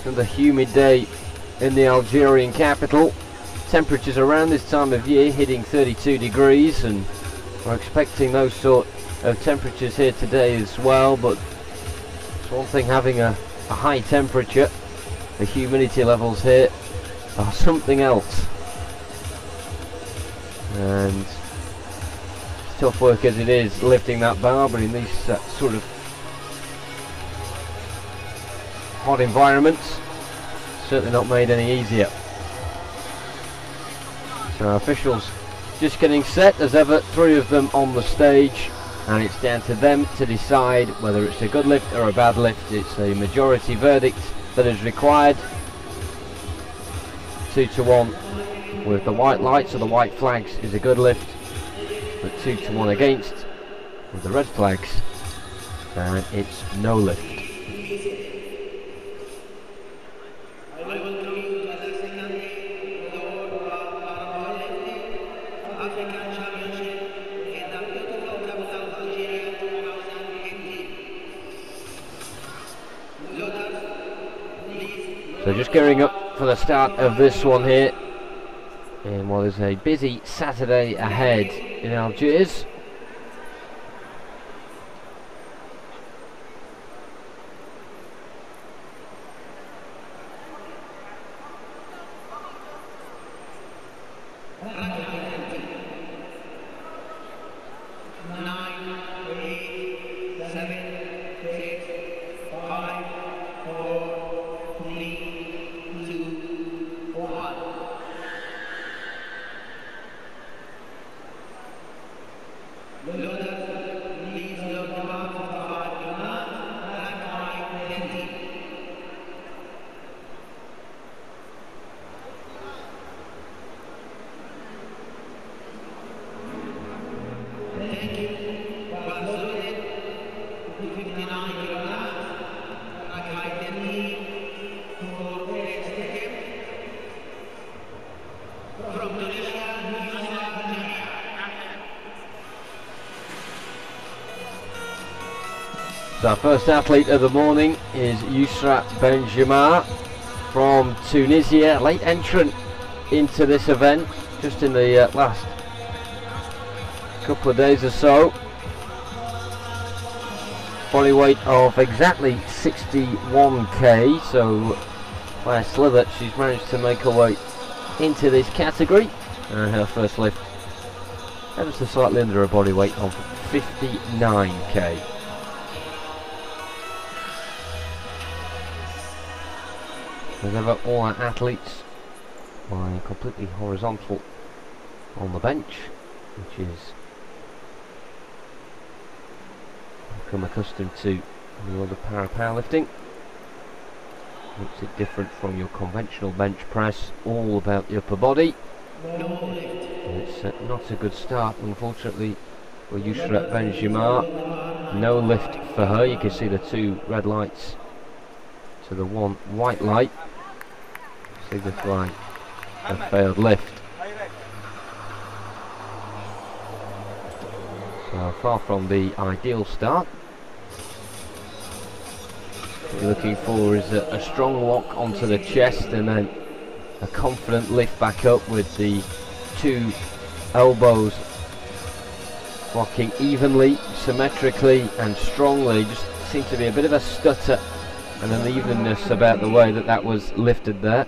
Another humid day in the Algerian capital. Temperatures around this time of year hitting 32 degrees, and we're expecting those sort of temperatures here today as well. But it's one thing having a high temperature. The humidity levels here are something else, and it's tough work as it is lifting that bar, but in these sort of hot environments, certainly not made any easier. So our officials just getting set as ever, 3 of them on the stage, and it's down to them to decide whether it's a good lift or a bad lift. It's a majority verdict that is required. 2-1 with the white lights or the white flags is a good lift, but 2-1 against with the red flags, and it's no lift. So just gearing up for the start of this one here, and what is a busy Saturday ahead in Algiers. So our first athlete of the morning is Yousra Benjima from Tunisia, late entrant into this event, just in the last couple of days or so. Body weight of exactly 61k, so by a slither she's managed to make her way into this category, and her first lift ever so slightly under a body weight of 59k. As ever, all our athletes lying completely horizontal on the bench, which is become accustomed to the other powerlifting. Makes it different from your conventional bench press, all about the upper body. It's not a good start, unfortunately, for Yousra Benjima. No lift for her. You can see the 2 red lights to the 1 white light, signifying a failed lift. So far from the ideal start. What you're looking for is a strong lock onto the chest, and then a confident lift back up with the 2 elbows locking evenly, symmetrically and strongly. Just seemed to be a bit of a stutter and unevenness about the way that was lifted there.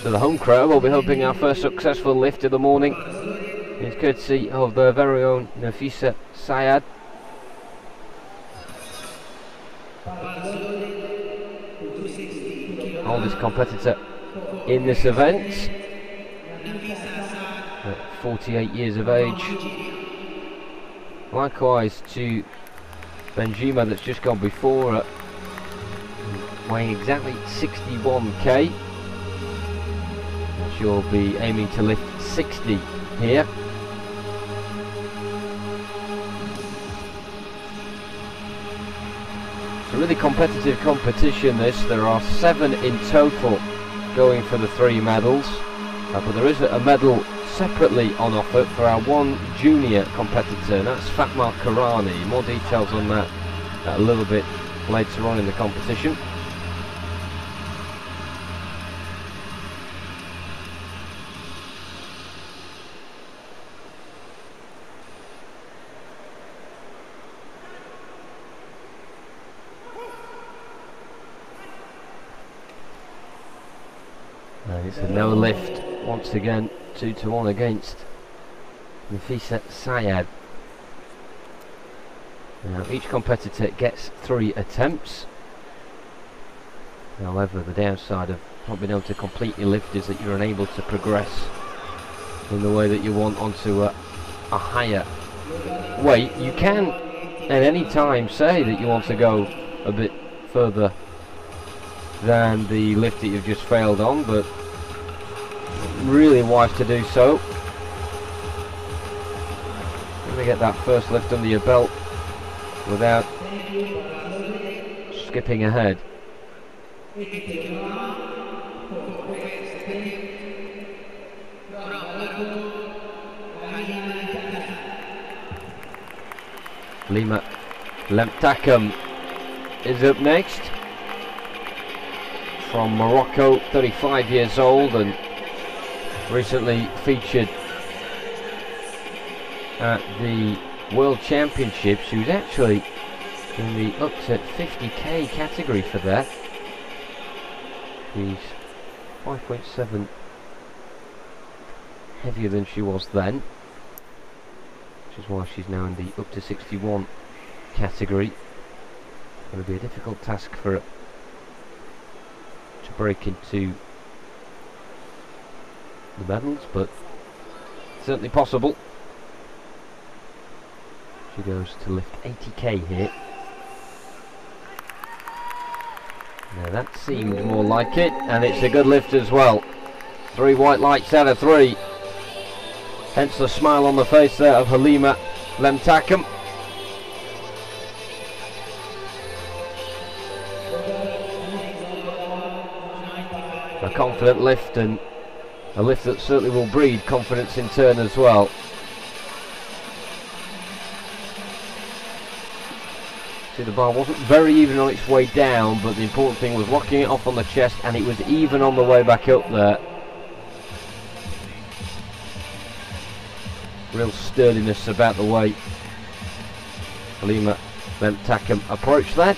So the home crowd will be hoping our first successful lift of the morning is courtesy of their very own Nafisa Sayad. Oldest competitor in this event, at 48 years of age. Likewise to Benjima, that's just gone before her, weighing exactly 61k. She'll be aiming to lift 60 here. It's a really competitive competition this. There are 7 in total going for the 3 medals, but there is a medal separately on offer for our one junior competitor, and that's Fatma Karani. More details on that a little bit later on in the competition. And it's a no lift once again, 2-1 against Nafisa Sayed. Now each competitor gets 3 attempts. However, the downside of not being able to complete your lift is that you're unable to progress in the way that you want onto a higher weight. You can at any time say that you want to go a bit further than the lift that you've just failed on, but really wise to do so. You're going to get that first lift under your belt without skipping ahead. Lima Lemtakam is up next, from Morocco, 35 years old, and recently featured at the World Championships. She was actually in the up to 50k category for that. She's 5.7 heavier than she was then, which is why she's now in the up to 61 category. It's going to be a difficult task for her to break into the medals, but certainly possible. She goes to lift 80k here. Now that seemed more like it, and it's a good lift as well. 3 white lights out of 3. Hence the smile on the face there of Halima Lemtakam. A confident lift, and a lift that certainly will breed confidence in turn as well. See, the bar wasn't very even on its way down, but the important thing was locking it off on the chest, and it was even on the way back up there. Real sturdiness about the way Halima Lemtakam approached that.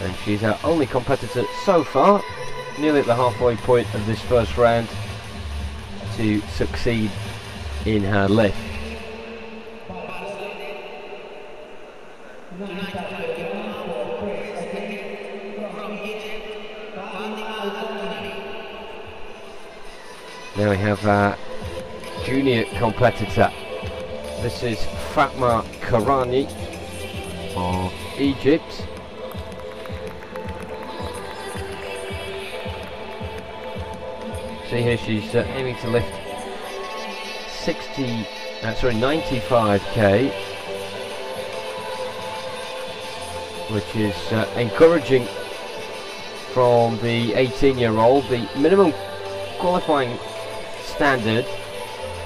And she's our only competitor so far, nearly at the halfway point of this first round, to succeed in her lift. Now we have our junior competitor. This is Fatma Karani of Egypt. See here, she's aiming to lift 95k, which is encouraging from the 18-year-old. The minimum qualifying standard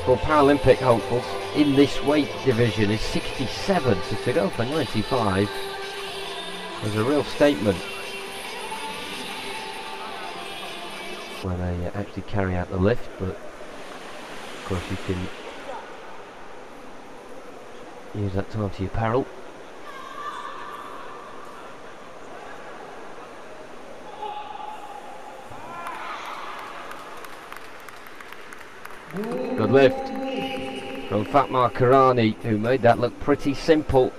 for Paralympic hopefuls in this weight division is 67, so to go for 95 is a real statement when they actually carry out the lift. But of course you can use that time to your peril. Good lift from Fatma Karani, who made that look pretty simple.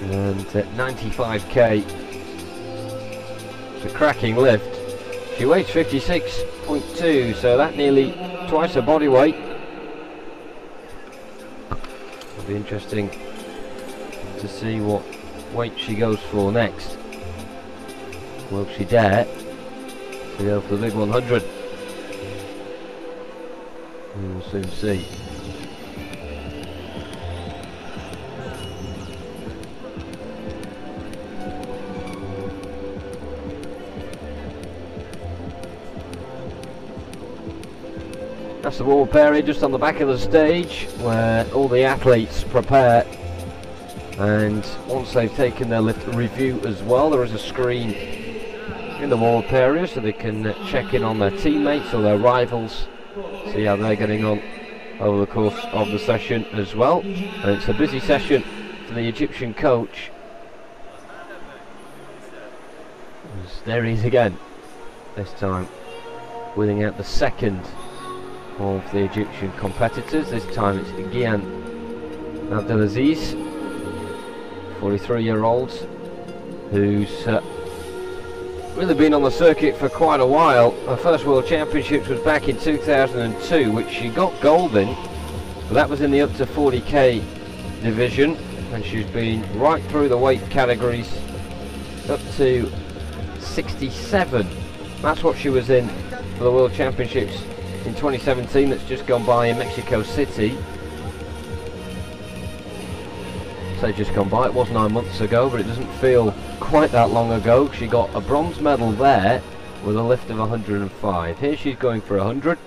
And at 95k, it's a cracking lift. She weighs 56.2, so that nearly twice her body weight. It'll be interesting to see what weight she goes for next. Will she dare to go for the big 100? We will soon see. That's the warm-up area just on the back of the stage where all the athletes prepare, and once they've taken their lift review as well, there is a screen in the warm-up area so they can check in on their teammates or their rivals, see how they're getting on over the course of the session as well. And it's a busy session for the Egyptian coach. There he is again, this time winning out the second of the Egyptian competitors. This time it's Gian Abdelaziz, 43-year-old, who's really been on the circuit for quite a while. Her first World Championships was back in 2002, which she got gold in, but that was in the up to 40k division, and she's been right through the weight categories up to 67. That's what she was in for the World Championships in 2017 that's just gone by in Mexico City. So just gone by, it was 9 months ago, but it doesn't feel quite that long ago. She got a bronze medal there with a lift of 105. Here she's going for 100.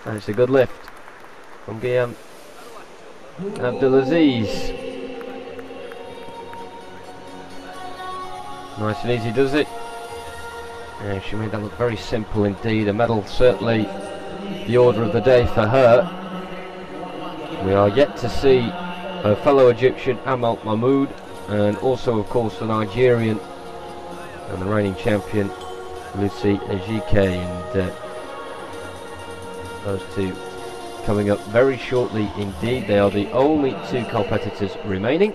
And it's a good lift from Guillaume Abdelaziz. Nice and easy does it. Yeah, she made that look very simple indeed. A medal certainly the order of the day for her. We are yet to see her fellow Egyptian Amal Mahmoud, and also of course the Nigerian and the reigning champion Lucy Ejike, and those two coming up very shortly indeed. They are the only two competitors remaining.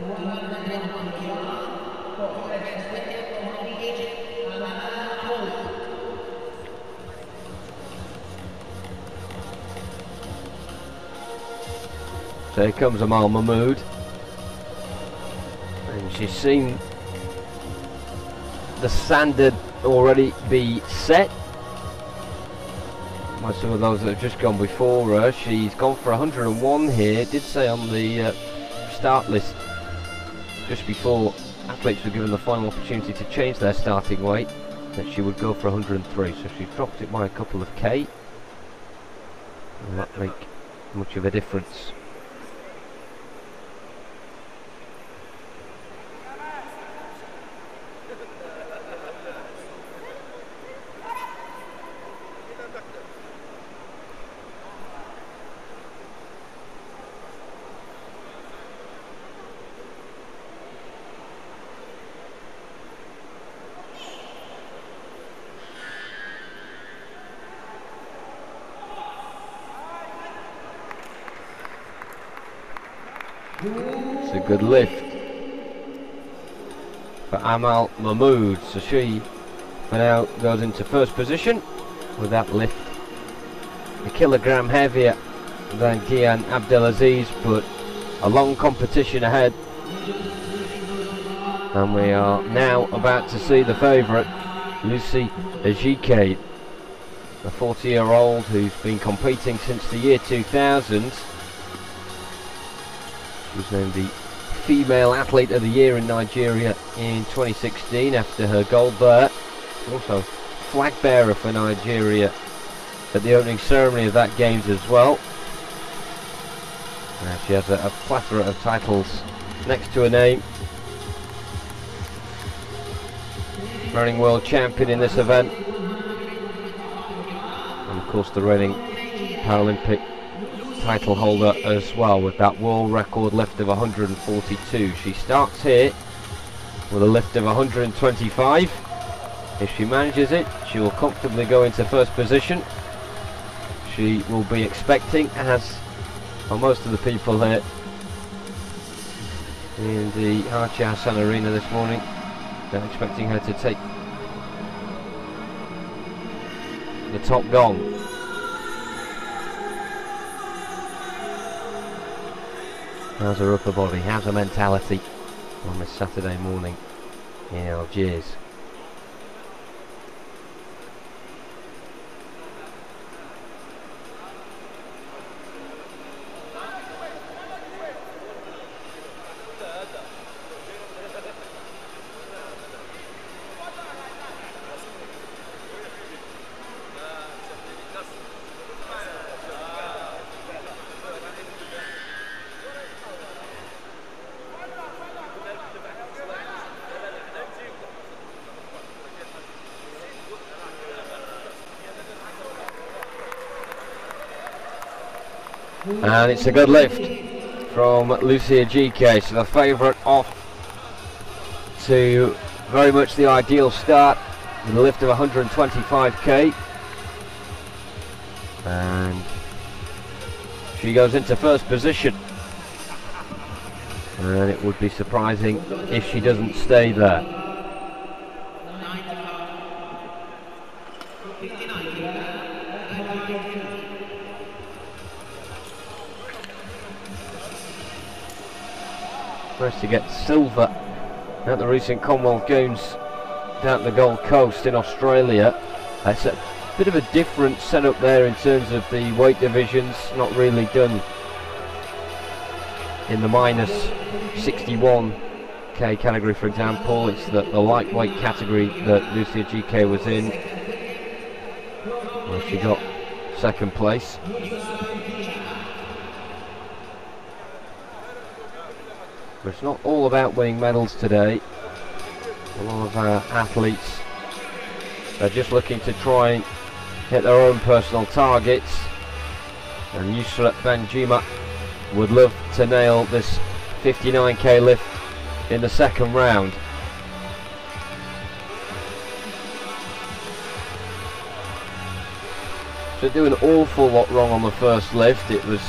So here comes Amal Mahmoud, and she's seen the standard already be set by some of those that have just gone before her. She's gone for 101 here. It did say on the start list just before athletes were given the final opportunity to change their starting weight that she would go for 103, so she's dropped it by a couple of K. Will that make much of a difference? It's a good lift for Amal Mahmoud, so she for now goes into first position with that lift. A kilogram heavier than Gian Abdelaziz, but a long competition ahead, and we are now about to see the favourite, Lucy Ejike, a 40-year-old who's been competing since the year 2000. She was named the Female Athlete of the Year in Nigeria in 2016 after her gold there. Also flag bearer for Nigeria at the opening ceremony of that Games as well. She has a plethora of titles next to her name. Reigning world champion in this event, and of course the reigning Paralympic title holder as well, with that world record lift of 142. She starts here with a lift of 125. If she manages it, she will comfortably go into first position. She will be expecting, as are most of the people here in the Algiers Hassan Arena this morning, they're expecting her to take the top gong. How's her upper body? How's her mentality on this Saturday morning in Algiers? And it's a good lift from Lucia GK, so the favourite off to very much the ideal start with a lift of 125k. And she goes into first position. And it would be surprising if she doesn't stay there. First to get silver at the recent Commonwealth Games down at the Gold Coast in Australia. It's a bit of a different setup there in terms of the weight divisions, not really done in the minus 61k category, for example. It's the lightweight category that Lucia GK was in, where she got second place. But it's not all about winning medals today. A lot of our athletes are just looking to try and hit their own personal targets, and Yusra Benjima would love to nail this 59k lift in the second round. So do an awful lot wrong on the first lift. It was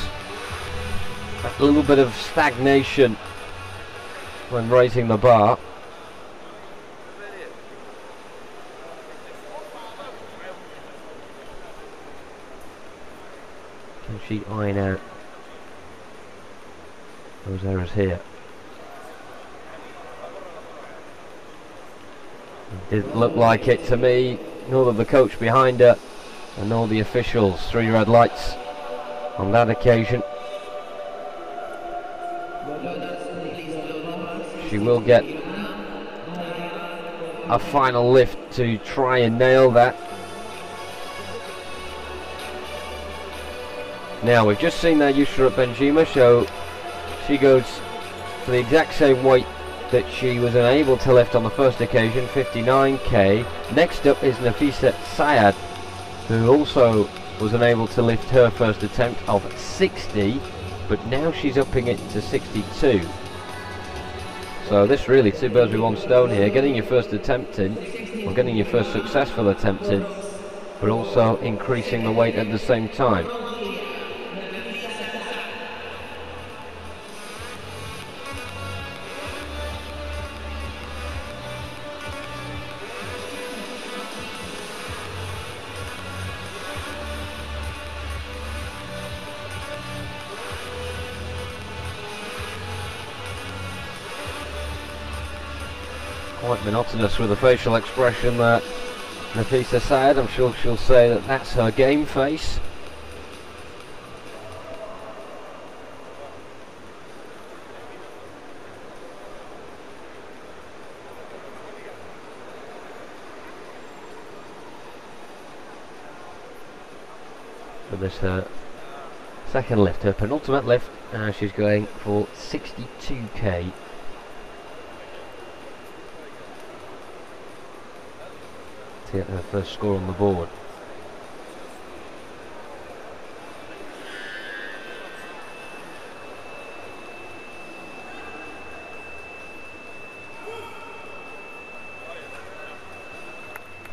a little bit of stagnation when raising the bar. Can she iron out those errors here? It didn't look like it to me, nor the coach behind her, and nor the officials. 3 red lights on that occasion. She will get a final lift to try and nail that. Now we've just seen that Yusra Benjima, so she goes for the exact same weight that she was unable to lift on the first occasion, 59k. Next up is Nafisa Sayed, who also was unable to lift her first attempt of 60, but now she's upping it to 62. So this really 2 birds with 1 stone here, getting your first attempt in, or getting your first successful attempt in, but also increasing the weight at the same time. Quite monotonous with the facial expression that Nafisa Sayed. I'm sure she'll say that that's her game face. For this her second lift, her penultimate lift, and she's going for 62k. To get her first score on the board.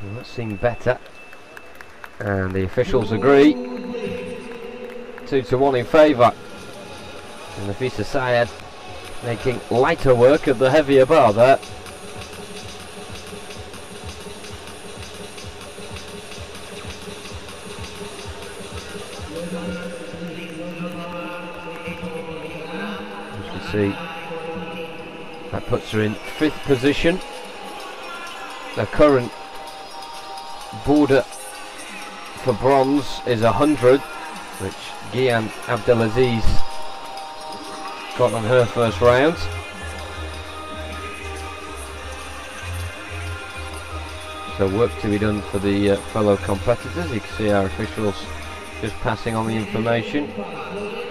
Well, that seemed better, and the officials agree. 2-1 in favour, and Nafisa Sayed making lighter work of the heavier bar there. See, that puts her in 5th position. The current border for bronze is 100, which Gian Abdelaziz got on her first round. So work to be done for the fellow competitors. You can see our officials just passing on the information.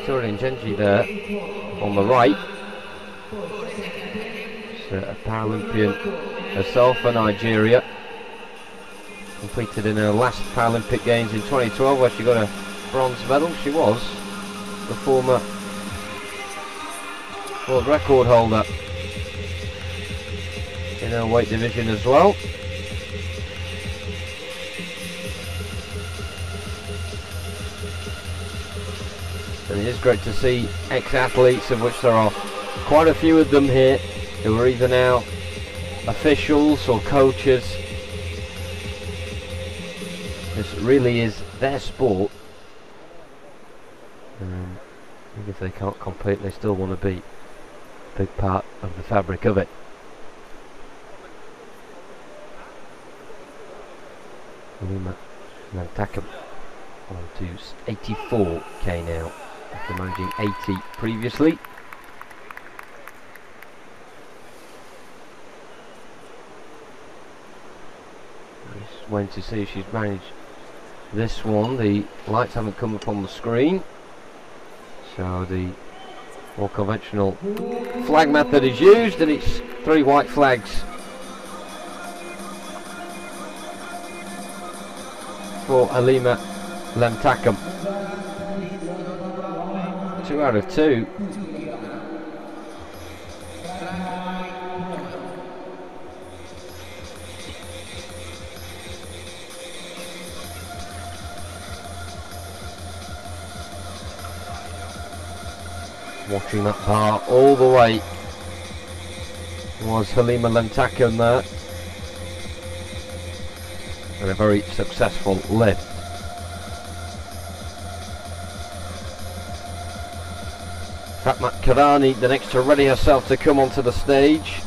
Turin Genji there on the right. She's a Paralympian herself for Nigeria. Competed in her last Paralympic Games in 2012, where she got a bronze medal. She was the former world record holder in her weight division as well. And it is great to see ex-athletes, of which there are quite a few of them here, who are either now officials or coaches. This really is their sport. Even if they can't compete, they still want to be a big part of the fabric of it. Alima Lantakam on to 84k now, after managing 80 previously. Just waiting to see if she's managed this one. The lights haven't come up on the screen, so the more conventional flag method is used, and it's 3 white flags for Alima Lemtakam. 2 out of 2. Watching that bar all the way was Halima Lemtakam there, and a very successful lift. Fatma Karani, the next to ready herself to come onto the stage.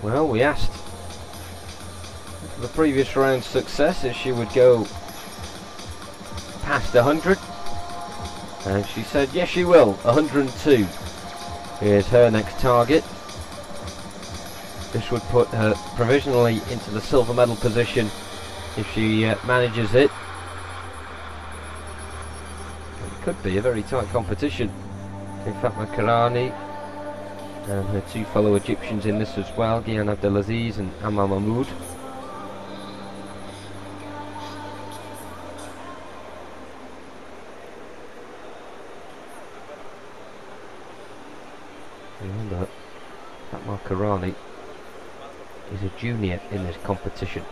Well, we asked for the previous round's success if she would go past 100, and she said yes she will. 102 is her next target. This would put her provisionally into the silver medal position if she manages it. It could be a very tight competition in Fatma Karani and her 2 fellow Egyptians in this as well, Gian Abdelaziz and Amal Mahmoud. Remember, Fatma Karani is a junior in this competition.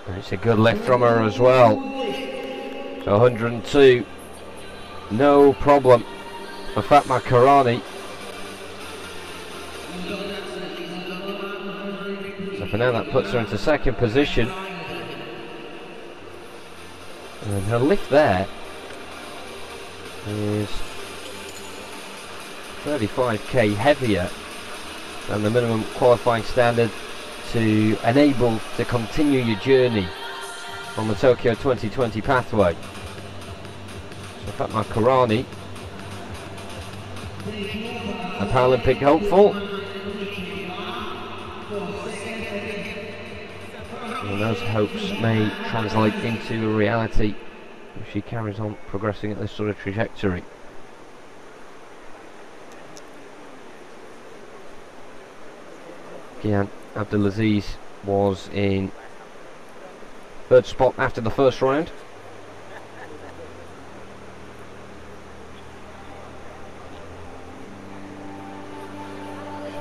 And it's a good lift from her as well. So 102, no problem for Fatma Karani. For now that puts her into second position, and her lift there is 35k heavier than the minimum qualifying standard to enable to continue your journey on the Tokyo 2020 pathway. So Fatma Karani, a Paralympic hopeful, and those hopes may translate into a reality if she carries on progressing at this sort of trajectory. Gian Abdelaziz was in 3rd spot after the first round.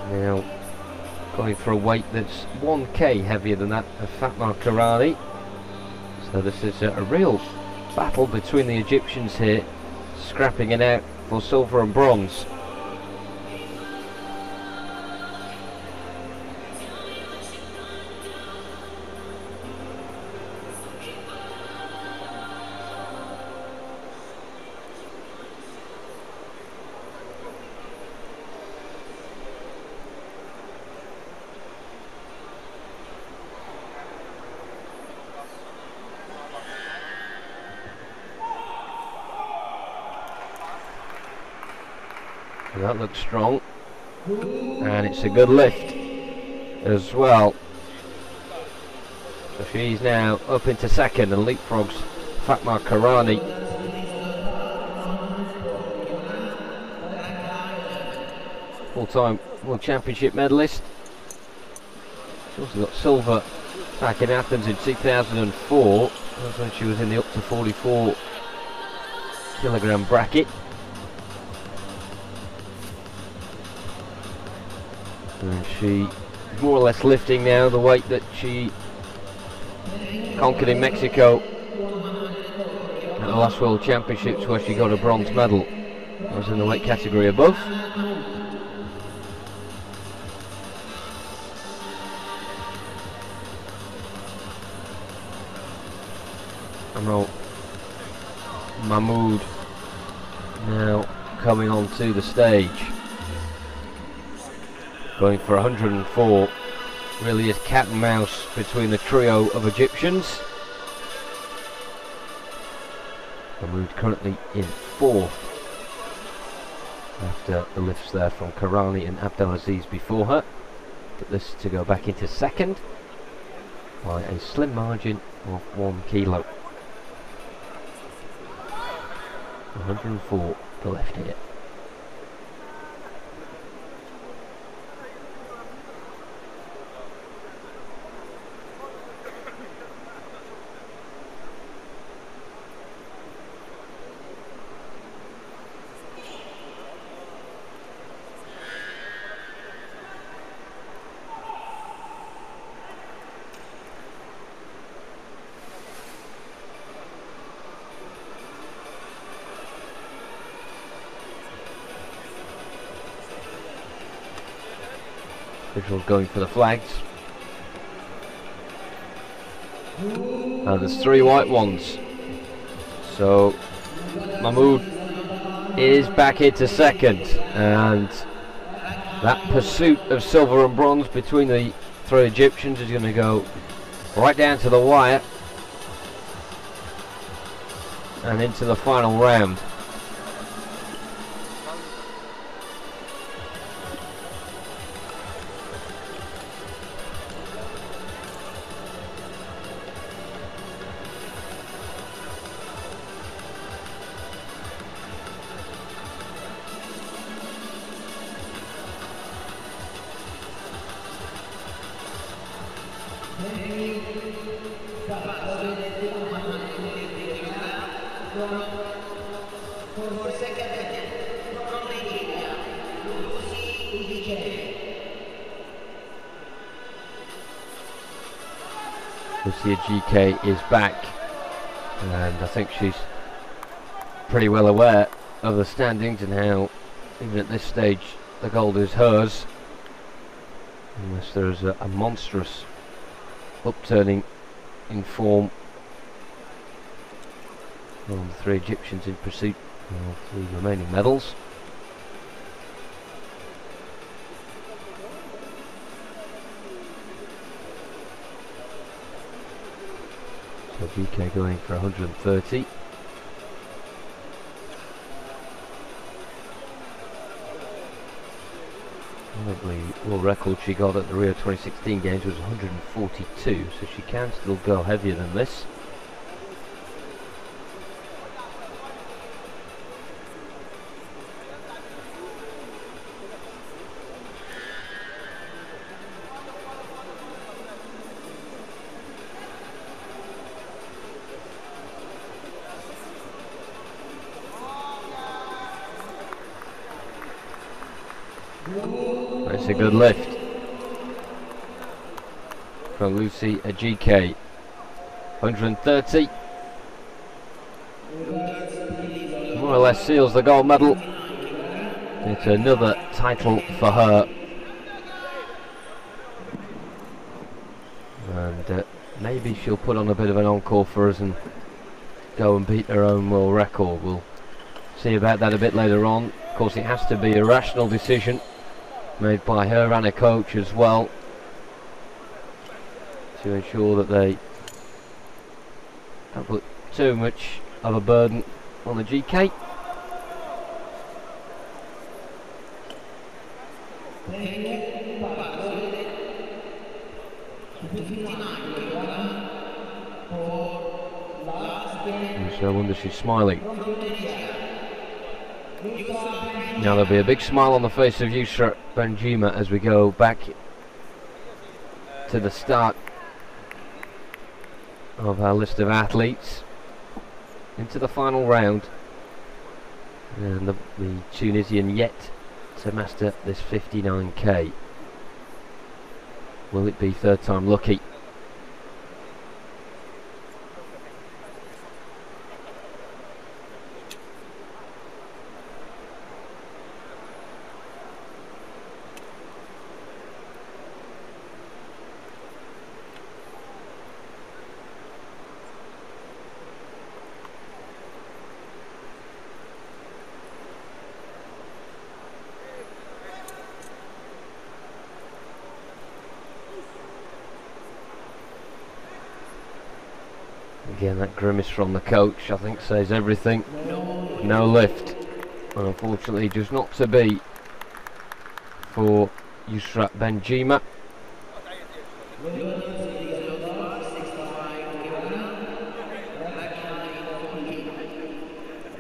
Now going for a weight that's 1k heavier than that of Fatma Karani. So this is a real battle between the Egyptians here, scrapping it out for silver and bronze. That looks strong, and it's a good lift. as well. So she's now up into second and leapfrogs Fatma Karani. Full-time World Championship medalist. She also got silver back in Athens in 2004. That's when she was in the up to 44 kilogram bracket. And she is more or less lifting now the weight that she conquered in Mexico at the last World Championships, where she got a bronze medal. That was in the weight category above. Amro Mahmoud now coming onto the stage, going for 104. Really is cat and mouse between the trio of Egyptians. Mahmoud currently in fourth after the lifts there from Karani and Abdelaziz before her, but this to go back into second by a slim margin of 1 kilo. 104 the left here. Officials going for the flags. And there's 3 white ones. So Mahmoud is back into second, and that pursuit of silver and bronze between the 3 Egyptians is going to go right down to the wire and into the final round. Lucia GK is back, and I think she's pretty well aware of the standings and how, even at this stage, the gold is hers, unless there is a monstrous upturning in form from the 3 Egyptians in pursuit of the remaining medals. So GK going for 130. Probably world record she got at the Rio 2016 games was 142, so she can still go heavier than this. That's a good lift from Lucy GK. 130. More or less seals the gold medal. It's another title for her. And maybe she'll put on a bit of an encore for us and go and beat her own world record. We'll see about that a bit later on. Of course, it has to be a rational decision made by her and a coach as well, to ensure that they don't put too much of a burden on the GK. It's no wonder she's smiling. Now there'll be a big smile on the face of Yusra Benjima as we go back to the start of our list of athletes into the final round, and the Tunisian yet to master this 59k. Will it be third time lucky? Again, that grimace from the coach, I think, says everything. No lift. And unfortunately, just not to be for Yusra Benjima.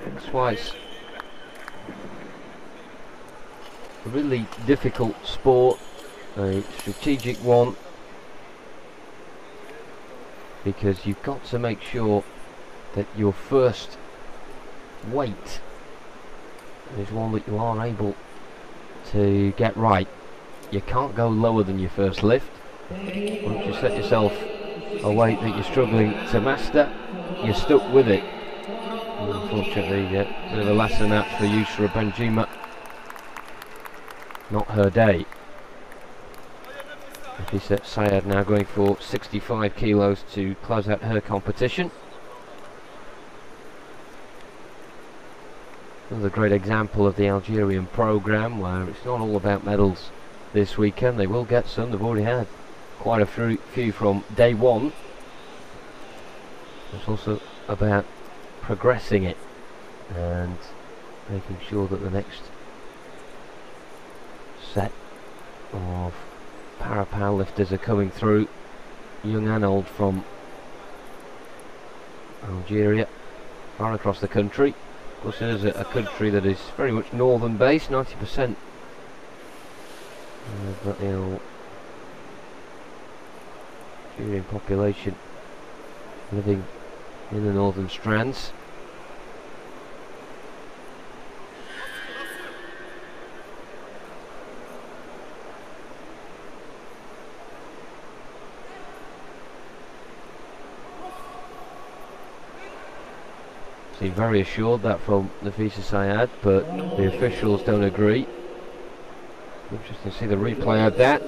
That's why it's a really difficult sport, a strategic one, because you've got to make sure that your first weight is one that you are able to get right. You can't go lower than your first lift. Once you set yourself a weight that you're struggling to master, you're stuck with it. And unfortunately, a bit of a lesson out for Yusra Benjima. Not her day. Nafisa Sayed now going for 65 kilos to close out her competition. Another great example of the Algerian programme, where it's not all about medals this weekend. They will get some. They've already had quite a few from day one. It's also about progressing it and making sure that the next set of para-powerlifters are coming through, young and old, from Algeria, far across the country. Of course, it is a country that is very much northern based. 90% of the Algerian population living in the northern strands. Seem very assured, that from Nafisa Sayed, but the officials don't agree. Interesting to see the replay of that.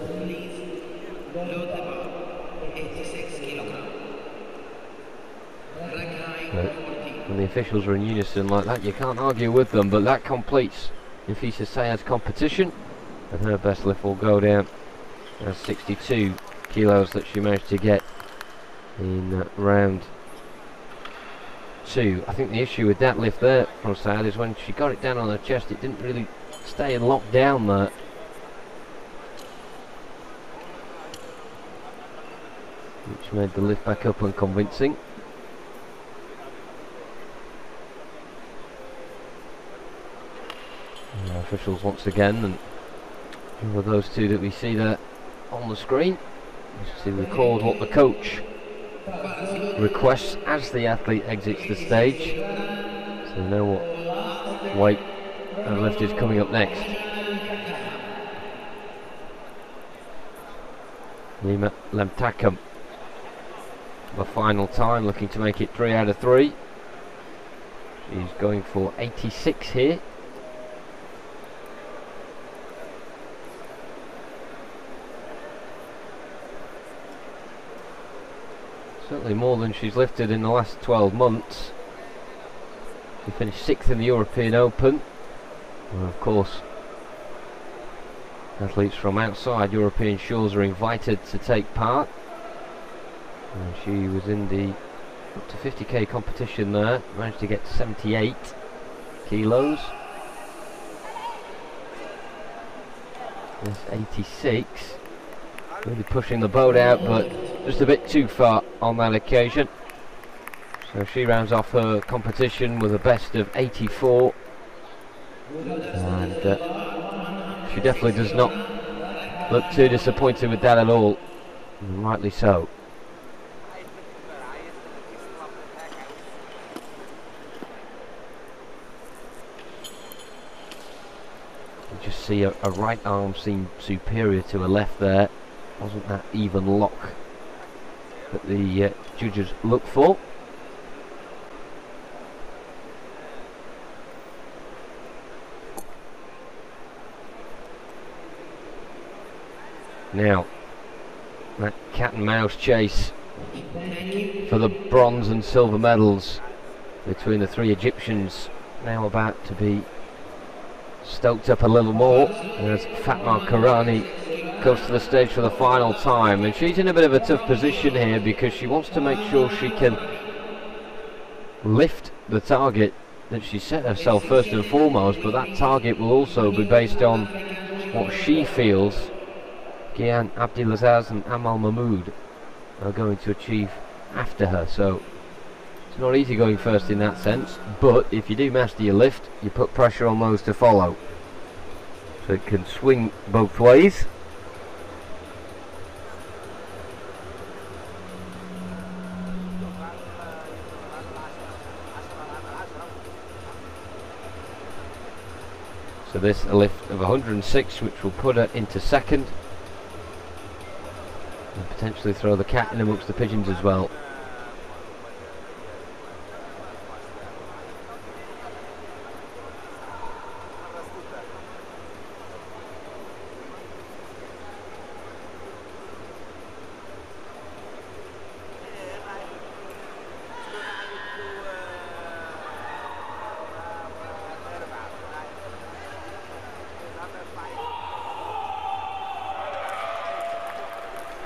But when the officials are in unison like that, you can't argue with them. But that completes Nafisa Sayed's competition, and her best lift will go down as 62 kilos that she managed to get in round 2. I think the issue with that lift there from Sayed is when she got it down on her chest, it didn't really stay and lock down there. Which made the lift back up unconvincing. Officials once again, and with those two that we see there on the screen, just to record what the coach requests as the athlete exits the stage, so we know what weight and lift is coming up next. Nima Lemtakam, the final time, looking to make it 3 out of 3. She's going for 86 here. Certainly more than she's lifted in the last 12 months. She finished 6th in the European Open. And of course, athletes from outside European shores are invited to take part. And she was in the up to 50k competition there, managed to get 78 kilos. That's 86. Really pushing the boat out, but just a bit too far on that occasion. So she rounds off her competition with a best of 84, and she definitely does not look too disappointed with that at all, and rightly so. You just see a right arm seem superior to a left there. Wasn't that even lock that the judges look for. Now, that cat and mouse chase for the bronze and silver medals between the three Egyptians now about to be stoked up a little more as Fatma Karani goes to the stage for the final time, and she's in a bit of a tough position here because she wants to make sure she can lift the target that she set herself first and foremost, but that target will also be based on what she feels Gian Abdelaziz and Amal Mahmoud are going to achieve after her. So it's not easy going first in that sense, but if you do master your lift, you put pressure on those to follow, so it can swing both ways. So this a lift of 106, which will put her into second, and potentially throw the cat in amongst the pigeons as well.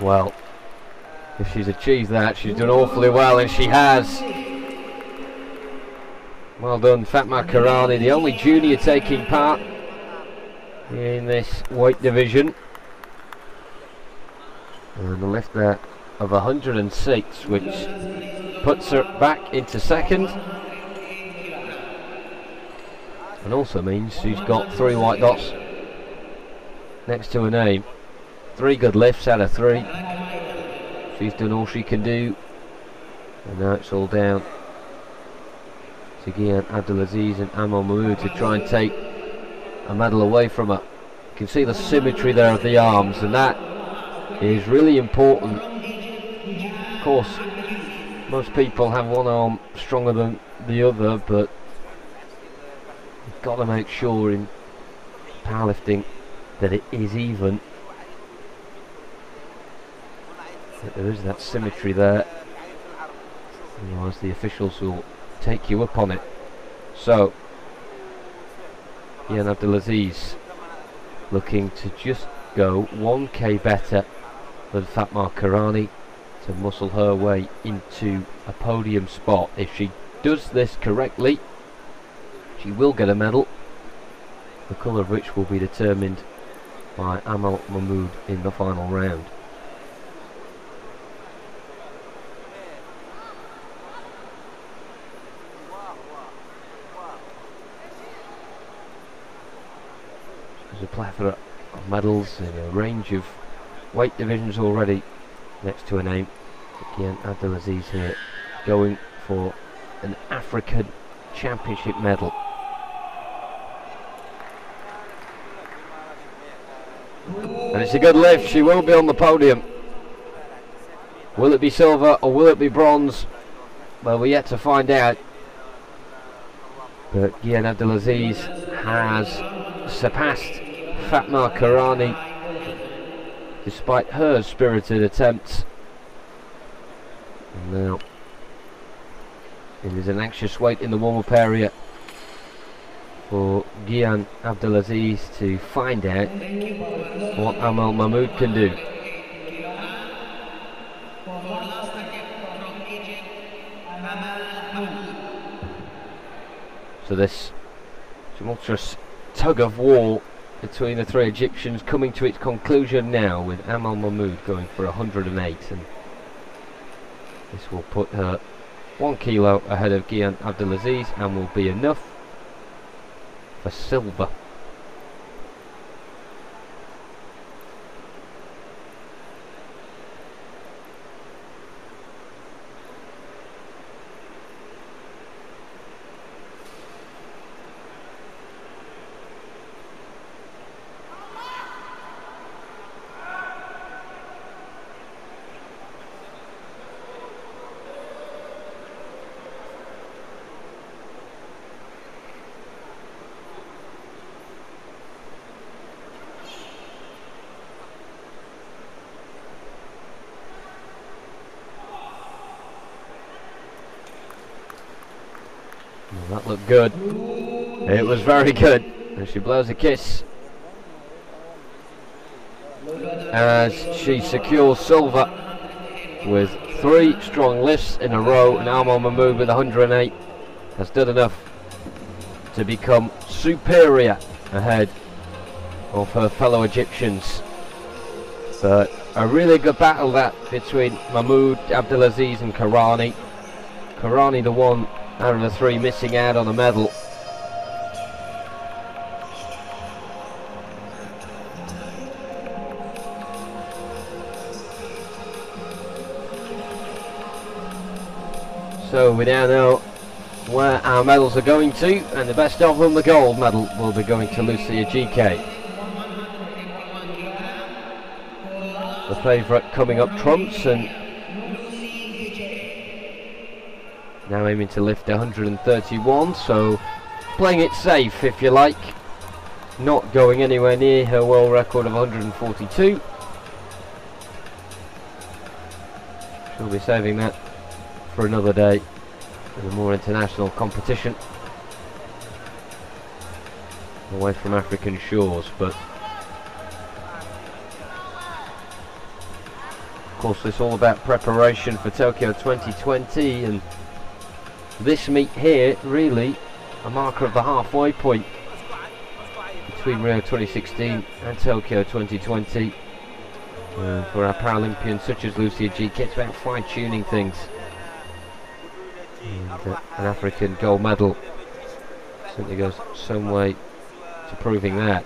Well, if she's achieved that, she's done awfully well, and she has. Well done, Fatma Karani, the only junior taking part in this weight division. And the lift there of 106, which puts her back into second, and also means she's got 3 white dots next to her name. 3 good lifts out of 3. She's done all she can do, and now it's all down to Gian Abdelaziz and Amal Mahmoud to try and take a medal away from her. You can see the symmetry there of the arms, and that is really important. Of course, most people have one arm stronger than the other, but you've got to make sure in powerlifting that it is even. There is that symmetry there, otherwise the officials will take you up on it. So Gian Abdelaziz looking to just go 1k better than Fatma Karani to muscle her way into a podium spot. If she does this correctly, she will get a medal, the colour of which will be determined by Amal Mahmoud in the final round. There's a plethora of medals in a range of weight divisions already next to her name. Gian Abdelaziz here going for an African Championship medal. And it's a good lift. She will be on the podium. Will it be silver or will it be bronze? Well, we're yet to find out. But Gian Abdelaziz has surpassed Fatma Karani despite her spirited attempts. And now it is an anxious wait in the warm-up area for Gian Abdelaziz to find out what Amal Mahmoud can do. So this tumultuous tug of war between the 3 Egyptians coming to its conclusion now, with Amal Mahmoud going for 108, and this will put her 1 kilo ahead of Gian Abdelaziz, and will be enough for silver. Well, that looked good. It was very good. And she blows a kiss as she secures silver with 3 strong lifts in a row. And Alma Mahmoud with 108 has done enough to become superior ahead of her fellow Egyptians. But a really good battle that between Mahmoud, Abdelaziz and Karani. Karani the one out of the 3 missing out on a medal. So we now know where our medals are going to, and the best of them, the gold medal, will be going to Lucia GK. The favourite coming up trumps, and now aiming to lift 131, so playing it safe if you like, not going anywhere near her world record of 142. She'll be saving that for another day in a more international competition away from African shores. But of course it's all about preparation for Tokyo 2020, and this meet here really a marker of the halfway point between Rio 2016 and Tokyo 2020. For our Paralympians such as Lucia GK, it's about fine-tuning things. And, an African gold medal certainly goes some way to proving that.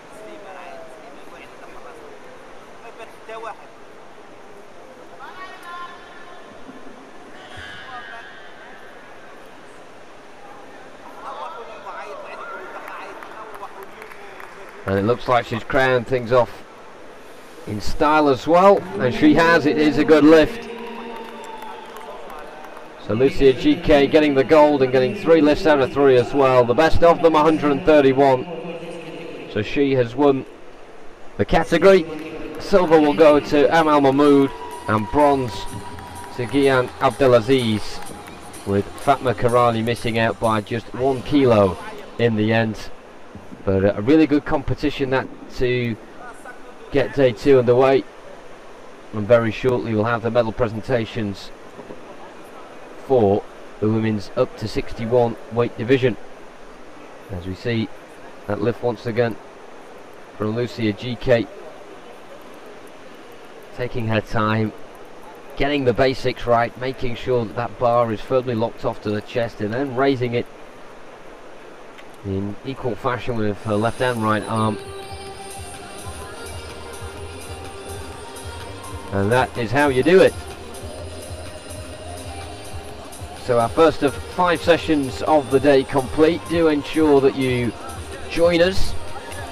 And it looks like she's crowned things off in style as well, and she has. It is a good lift. So Lucia GK getting the gold and getting 3 lifts out of 3 as well. The best of them 131. So she has won the category. Silver will go to Amal Mahmoud, and bronze to Gian Abdelaziz, with Fatma Karani missing out by just 1 kilo in the end. But a really good competition that to get day 2 underway, and very shortly we'll have the medal presentations for the women's up to 61 weight division. As we see that lift once again from Lucia GK, taking her time, getting the basics right, making sure that that bar is firmly locked off to the chest, and then raising it in equal fashion with her left and right arm. And that is how you do it. So our first of 5 sessions of the day complete. Do ensure that you join us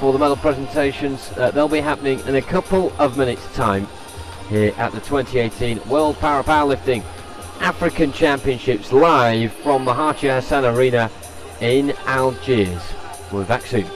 for the medal presentations. They'll be happening in a couple of minutes time here at the 2018 World Powerlifting African Championships, live from the Hachi Hassan Arena in Algiers. We'll be back soon.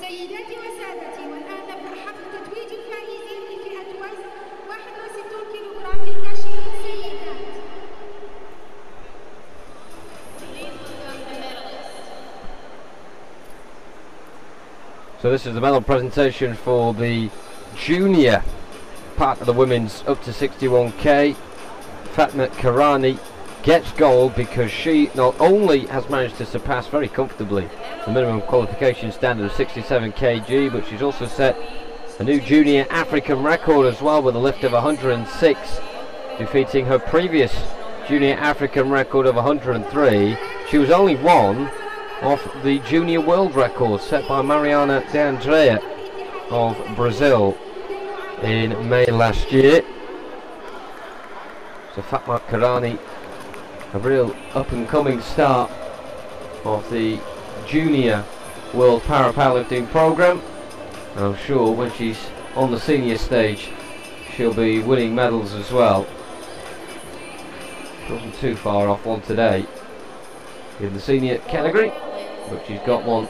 سيداتي وسادتي، والآن نبدأ حفل تتويج الفائزين لفئة وزن 61 كيلوغرام للناشئين سيدات. So this is the medal presentation for the junior part of the women's up to 61k. Fatma Karani gets gold because she not only has managed to surpass very comfortably the minimum qualification standard of 67 kg, but she's also set a new junior African record as well with a lift of 106, defeating her previous junior African record of 103. She was only one off the junior world record set by Mariana de Andrea of Brazil in May last year. So Fatma Karani, a real up-and-coming star of the junior world para-powerlifting program, and I'm sure when she's on the senior stage she'll be winning medals as well. Wasn't too far off one today in the senior category, but she's got one.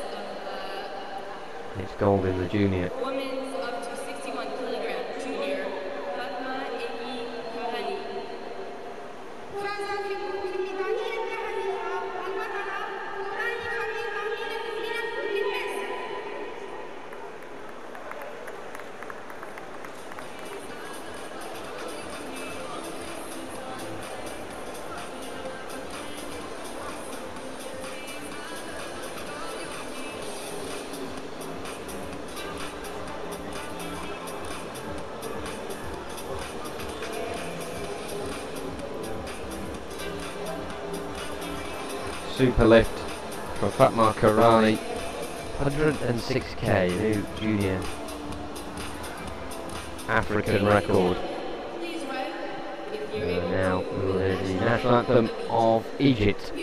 It's gold in the junior. Women's up to 61 kilogram junior, Fatma Karani. Super lift from Fatma Karani, 106k, new junior African record. Now we will hear the national anthem of Egypt.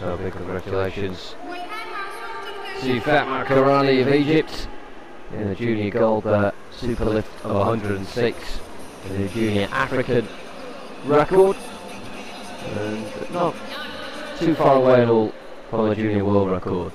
So big congratulations to Fatma Karani of Egypt in the junior gold super lift of 106 in the junior African record, and not too far away at all from the junior world record.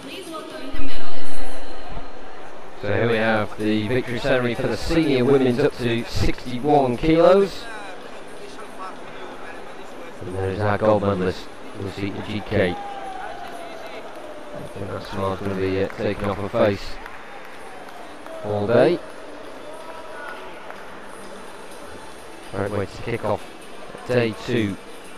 Please welcome the medalists. So here we have the victory ceremony for the senior women's up to 61 kilos. And there is our gold medalist, Lucy GK. I think that smile's going to be taken off her face all day. Right way to kick off day 2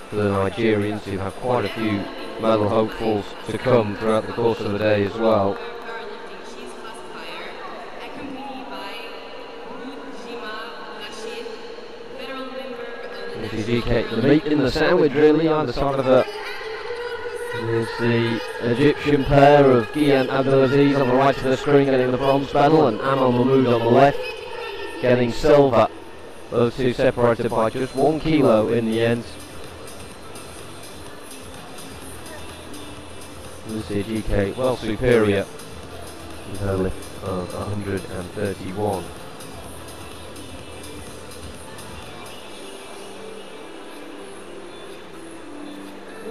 for the Nigerians, who have quite a few medal hopefuls to come throughout the course of the day as well. Powerlifting she's classifier, accompanied by Jima Rashid, federal member of the Lucy GK, the meat in the sandwich really, either side of her. There's the Egyptian pair of Gian Abdelaziz on the right of the screen getting the bronze medal, and Amal Mahmoud on the left getting silver. Those two separated by just 1 kilo in the end. Lucy GK well superior with her lift of 131.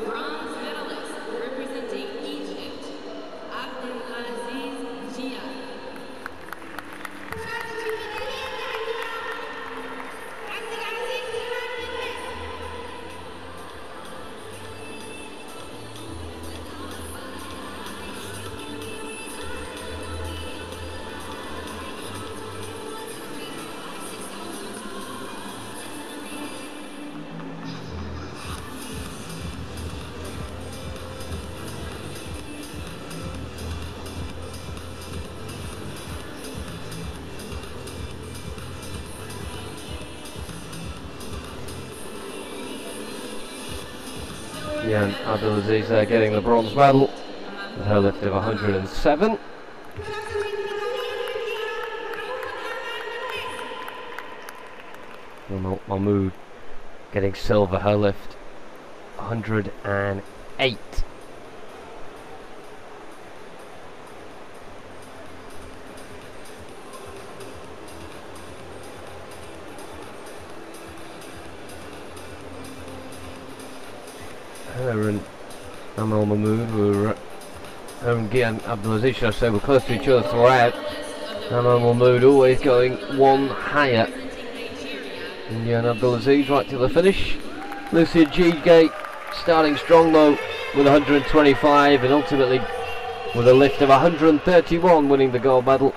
bronze medalist representing Egypt, Abdelaziz Jia. Gian Abdelaziz there getting the bronze medal with her lift of 107. Mahmoud getting silver, her lift 108. Her and Amal Mahmoud were, her and Gian Abdelaziz, should I say, were close to each other throughout. Amal Mahmoud always going one higher. And Gian Abdelaziz right to the finish. Lucy GK starting strong though with 125 and ultimately with a lift of 131 winning the gold medal.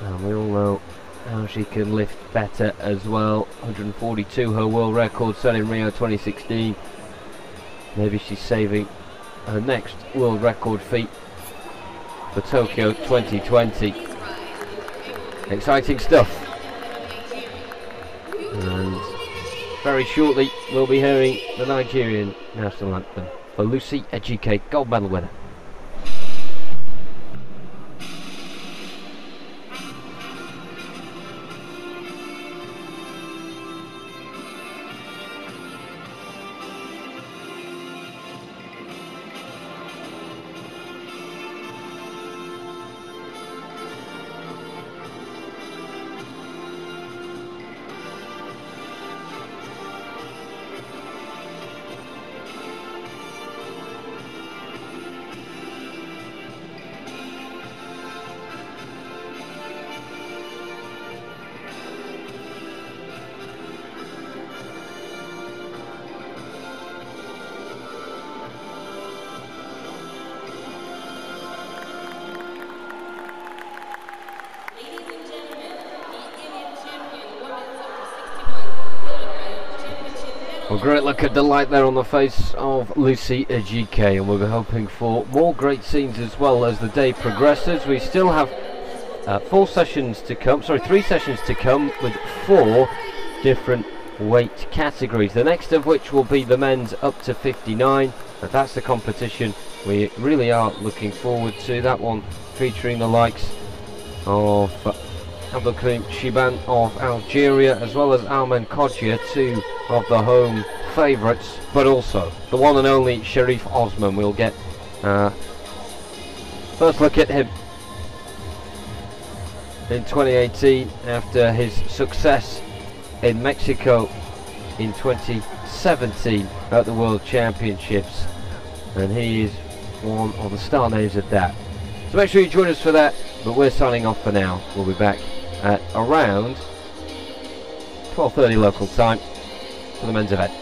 And we all know how she can lift better as well. 142 her world record set in Rio 2016. Maybe she's saving her next world record feat for Tokyo 2020. Exciting stuff. And very shortly we'll be hearing the Nigerian national anthem for Lucy GK, gold medal winner. Well, great look at the light there on the face of Lucy GK, and we'll be hoping for more great scenes as well as the day progresses. We still have 3 sessions to come with 4 different weight categories, the next of which will be the men's up to 59, and that's the competition we really are looking forward to. That one featuring the likes of Abdelkarim Shiban of Algeria as well as Almen Kodja, 2 of the home favourites, but also the one and only Sharif Osman. We'll get first look at him in 2018 after his success in Mexico in 2017. 17 at the World Championships, and he is one of the star names of that. So make sure you join us for that, but we're signing off for now. We'll be back at around 12:30 local time for the men's event.